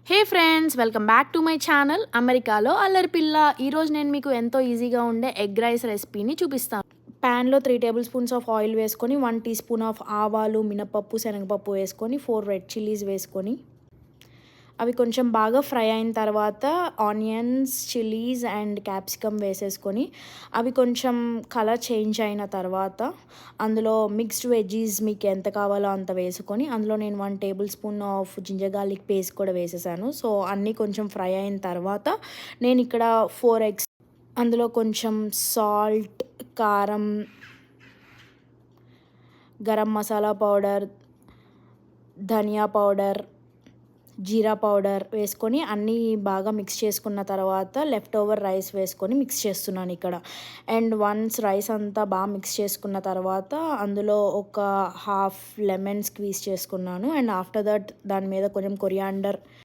Hey friends, welcome back to my channel అమెరికాలో అల్లరి పిల్ల. ఈరోజు నేను మీకు ఎంతో ఈజీగా ఉండే ఎగ్ రైస్ రెసిపీని చూపిస్తాను. ప్యాన్లో 3 టేబుల్ స్పూన్స్ ఆఫ్ ఆయిల్ వేసుకొని 1 టీ స్పూన్ ఆఫ్ ఆవాలు, మినపప్పు, శనగపప్పు వేసుకొని 4 రెడ్ చిల్లీస్ వేసుకొని అవి కొంచెం బాగా ఫ్రై అయిన తర్వాత ఆనియన్స్, చిల్లీస్ అండ్ క్యాప్సికమ్ వేసేసుకొని అవి కొంచెం కలర్ చేంజ్ అయిన తర్వాత అందులో మిక్స్డ్ వెజ్జీస్ మీకు ఎంత కావాలో అంత వేసుకొని అందులో నేను 1 tablespoon of ginger garlic paste కూడా వేసేసాను. సో అన్నీ కొంచెం ఫ్రై అయిన తర్వాత నేను ఇక్కడ 4 ఎగ్స్, అందులో కొంచెం సాల్ట్, కారం, గరం మసాలా పౌడర్, ధనియా పౌడర్, జీరా పౌడర్ వేసుకొని అన్నీ బాగా మిక్స్ చేసుకున్న తర్వాత లెఫ్ట్ ఓవర్ రైస్ వేసుకొని మిక్స్ చేస్తున్నాను ఇక్కడ. అండ్ వన్స్ రైస్ అంతా బాగా మిక్స్ చేసుకున్న తర్వాత అందులో ఒక హాఫ్ లెమన్ స్క్వీజ్ చేసుకున్నాను. అండ్ ఆఫ్టర్ దట్ దాని మీద కొంచెం కొరియాండర్